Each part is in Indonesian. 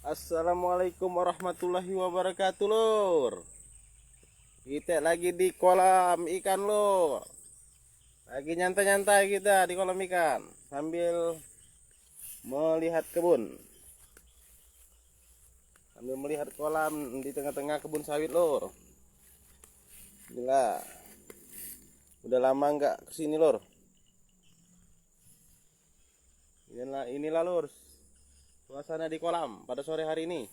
Assalamualaikum warahmatullahi wabarakatuh, Lur. Kita lagi di kolam ikan, Lur. Lagi nyantai-nyantai kita di kolam ikan sambil melihat kebun. Sambil melihat kolam di tengah-tengah kebun sawit, Lur. Gila. Udah lama nggak kesini, Lur. Inilah, Lur, suasana di kolam pada sore hari ini.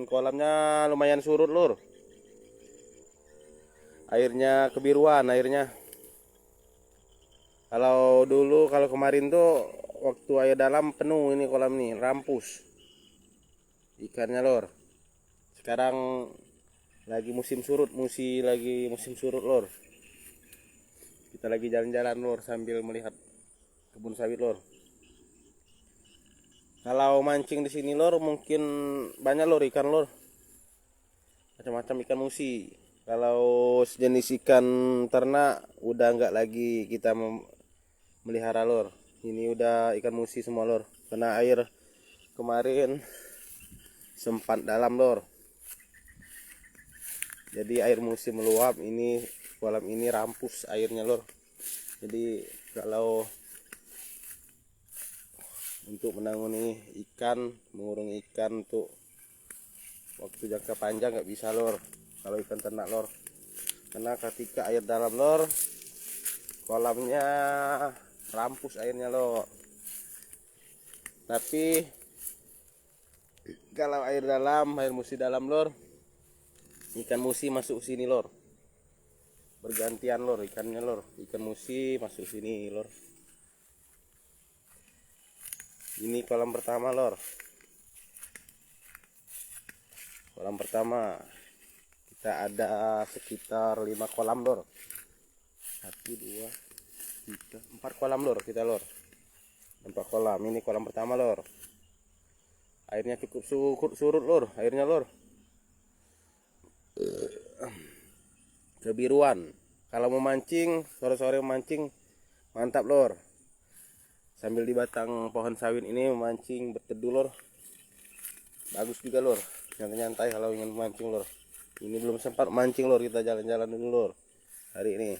Kolamnya lumayan surut, Lur. Airnya kebiruan airnya. Kalau kemarin tuh waktu air dalam penuh ini kolam nih, rampus ikannya, Lur. Sekarang lagi musim surut, Lur. Kita lagi jalan-jalan, Lur, sambil melihat kebun sawit, Lur. Kalau mancing di sini, Lur, mungkin banyak, Lur, ikan, Lur. Macam-macam ikan musi. Kalau sejenis ikan ternak udah nggak lagi kita melihara, Lur. Ini udah ikan musi semua, Lur. Karena air kemarin sempat dalam, Lur. Jadi air musi meluap, ini kolam ini rampus airnya, Lur. Jadi kalau untuk menangani ikan, mengurung ikan untuk waktu jangka panjang nggak bisa, Lur, kalau ikan ternak, Lur. Karena ketika air dalam, Lur, kolamnya rampus airnya, Lur. Tapi kalau air musi dalam, Lur, ikan musi masuk sini, Lur. Bergantian, Lur, ikannya, Lur. Ikan musi masuk sini, Lur. Ini kolam pertama, Lur. Kolam pertama kita ada sekitar 5 kolam, Lur. 1, 2, 3, 4 kolam, Lur, kita, Lur. 4 kolam. Ini kolam pertama, Lur. Airnya cukup surut, Lur. Airnya, Lur, kebiruan. Kalau mau mancing, sore-sore memancing mantap, Lur. Sambil di batang pohon sawit ini memancing berteduh, Lur. Bagus juga, Lur. Nyantai-nyantai kalau ingin memancing, Lur. Ini belum sempat mancing, Lur. Kita jalan-jalan dulu, Lur, hari ini.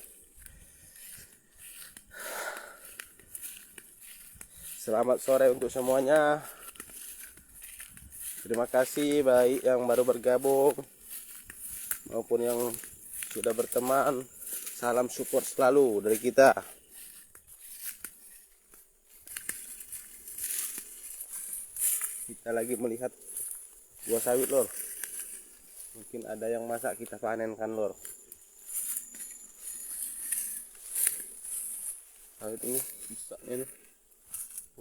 Selamat sore untuk semuanya. Terima kasih baik yang baru bergabung maupun yang sudah berteman. Salam support selalu dari kita. Kita lagi melihat buah sawit, Lur. Mungkin ada yang masak, kita panenkan, Lur. Sawit ini bisa ini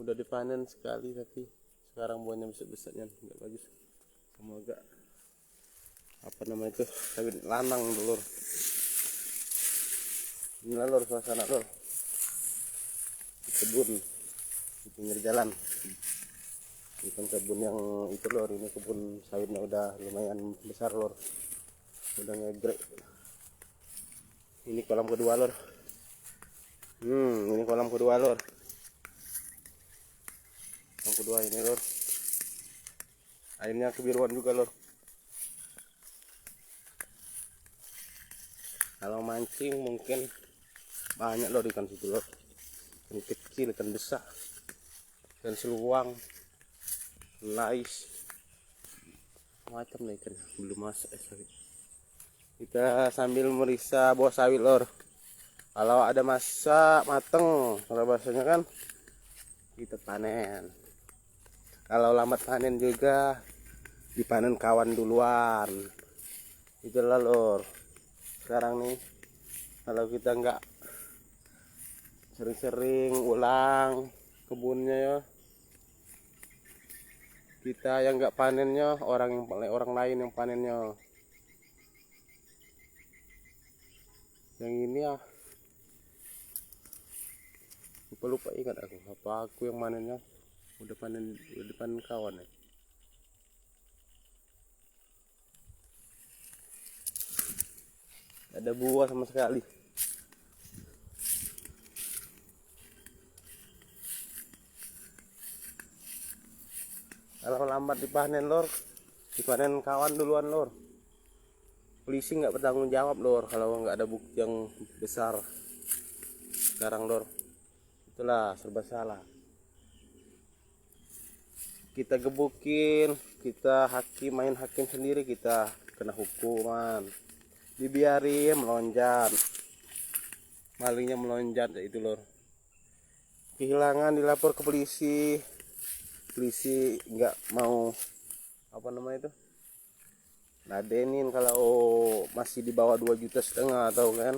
udah dipanen sekali, tapi sekarang buahnya besar-besarnya nggak bagus. Semoga apa namanya itu sawit lanang, Lur. Inilah, Lur, suasana, Lur, di kebun di pinggir jalan. Bukan kebun yang itu, Lur. Ini kebun sawitnya udah lumayan besar, Lur. Udah ngegrek. Ini kolam kedua, Lur. Ini kolam kedua, Lur. Kolam kedua ini, Lur. Airnya kebiruan juga, Lur. Kalau mancing mungkin banyak, Lur, ikan situ, Lur. Ikan kecil, ikan besar, ikan seluang, lais, macam nih ikan belum masak sawit. Kita sambil meriksa buah sawit, Lur. Kalau ada masak mateng, kalau bahasanya kan, kita panen. Kalau lambat panen juga dipanen kawan duluan. Itulah, Lur. Sekarang nih, kalau kita nggak sering-sering ulang kebunnya, ya, kita yang nggak panennya, orang lain yang panennya. Yang ini ya lupa ingat aku yang manennya udah panen kawan, ya. Ada buah sama sekali. Kalau lambat dipanen lor, dipanen kawan duluan lor. Polisi nggak bertanggung jawab lor kalau nggak ada bukti yang besar. Sekarang lor, itulah serba salah. Kita gebukin, kita main hakim sendiri, kita kena hukuman. Dibiarin melonjat, malingnya melonjat, ya itu lor. Kehilangan dilapor ke polisi, polisi nggak mau apa namanya itu, ladenin kalau masih di bawah 2,5 juta atau kan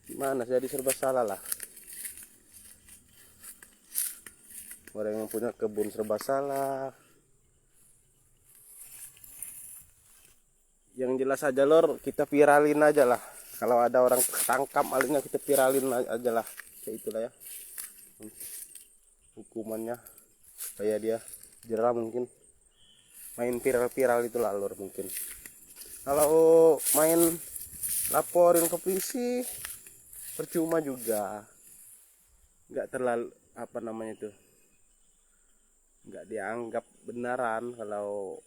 gimana, jadi serba salah lah. Orang yang punya kebun serba salah. Yang jelas aja lor, kita viralin aja lah. Kalau ada orang tangkap malingnya, kita viralin aja lah. Kayak itulah ya hukumannya, supaya dia jerah mungkin. Main viral-viral itulah lor mungkin. Kalau main laporin ke polisi percuma juga, nggak terlalu apa namanya itu, nggak dianggap benaran. Kalau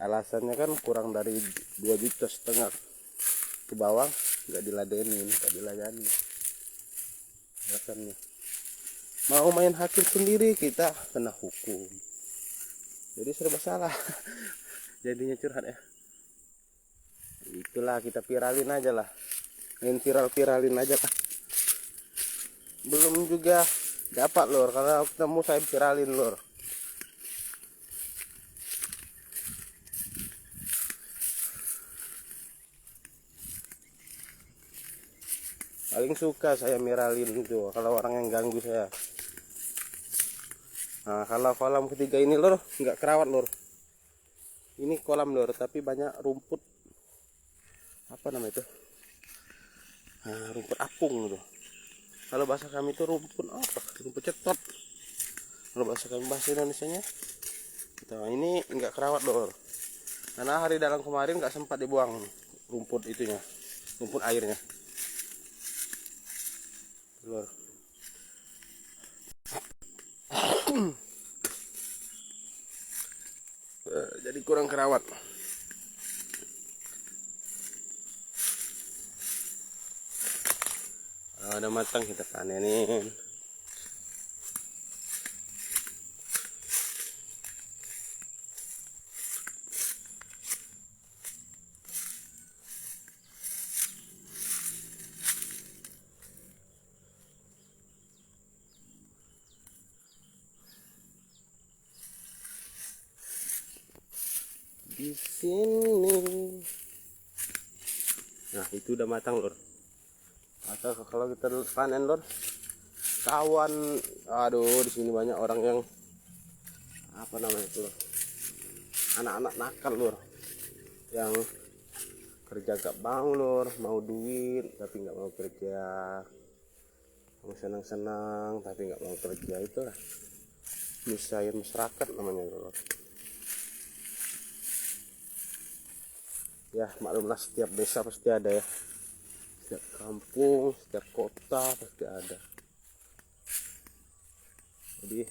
alasannya kan kurang dari 2,5 juta ke bawah, nggak diladenin, nggak dilayani alasannya. Mau main hakim sendiri, kita kena hukum. Jadi serba salah. Jadinya curhat ya. Itulah, kita viralin aja lah, main viralin aja lah. Belum juga dapat lor, kalau ketemu saya viralin lor. Paling suka saya viralin itu kalau orang yang ganggu saya. Nah, kalau kolam ketiga ini lor nggak kerawat lor. Ini kolam lor, tapi banyak rumput apa namanya itu, nah, rumput apung gitu. Kalau bahasa kami itu rumput apa, rumput cetot. Kalau bahasa kami, bahasa Indonesianya. Nah, ini nggak kerawat lor, karena hari dalam kemarin nggak sempat dibuang rumput itunya, rumput airnya lor. Jadi kurang kerawat. Kalau ada matang kita panenin. Di sini. Nah, itu udah matang lor. Atau kalau kita panen lor, kawan, aduh di sini banyak orang yang apa namanya itu lor, anak-anak nakal lor, yang kerja gak mau lor, mau duit tapi nggak mau kerja, mau senang-senang tapi nggak mau kerja. Itulah nyusahin masyarakat namanya lor. Ya maklumlah, setiap desa pasti ada ya, setiap kampung, setiap kota pasti ada. Jadi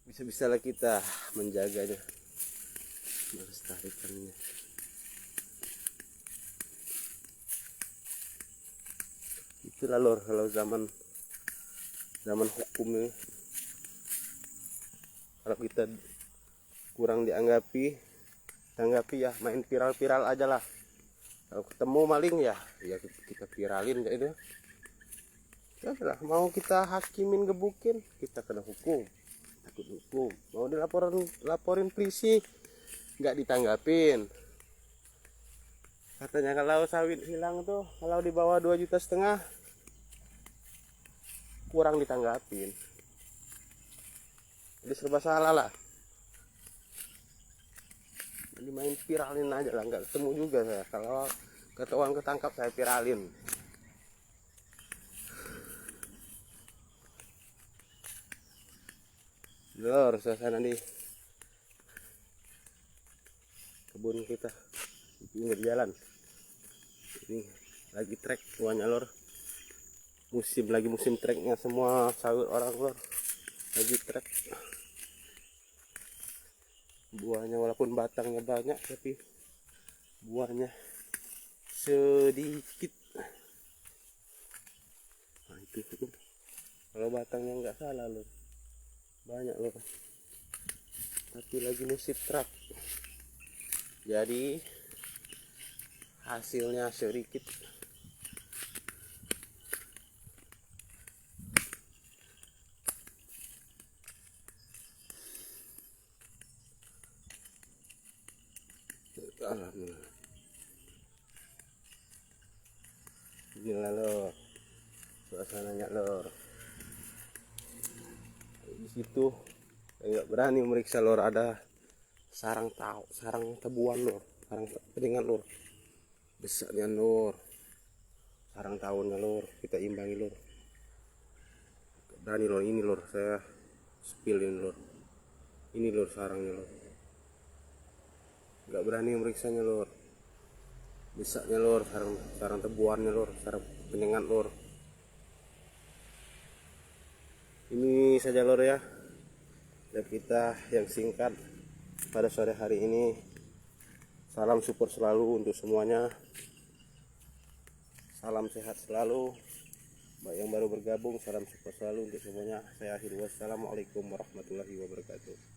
bisa-bisalah kita menjaganya, melestarikannya. Itulah lor, kalau zaman hukum ini, kalau kita kurang tanggapi ya main viral aja lah. Kalau ketemu maling ya kita viralin kayak itu. Ya lah, mau kita hakimin gebukin, kita kena hukum, takut hukum. Mau laporin polisi, nggak ditanggapin. Katanya kalau sawit hilang tuh kalau di bawah 2,5 juta kurang ditanggapin. Jadi serba salah lah. Jadi main viralin aja lah, nggak ketemu juga saya. Kalau ketahuan ketangkap saya viralin. Lor, suasana di kebun kita di pinggir jalan. Ini lagi trek semuanya lor. Musim treknya semua sawit orang lor. lagi trek. Buahnya walaupun batangnya banyak tapi buahnya sedikit. Nah itu kalau batangnya nggak salah loh, banyak loh, tapi lagi musim trek jadi hasilnya sedikit. Alhamdulillah. Gila lor, suasananya lor. Di situ nggak berani meriksa lor, ada sarang tebuan lor, sarang pedengan lor, besarnya lor, sarang tawonnya lor, kita imbangi lor. Gak berani lor, ini lor, saya spillin lor, ini lor sarangnya lor, nggak berani meriksanya lor, besarnya lor, sarang tebuannya lor, sarang penyengat lor. Ini saja lor ya, dan kita yang singkat pada sore hari ini. Salam support selalu untuk semuanya, salam sehat selalu. Baik yang baru bergabung, salam support selalu untuk semuanya. Saya akhiri, wassalamualaikum warahmatullahi wabarakatuh.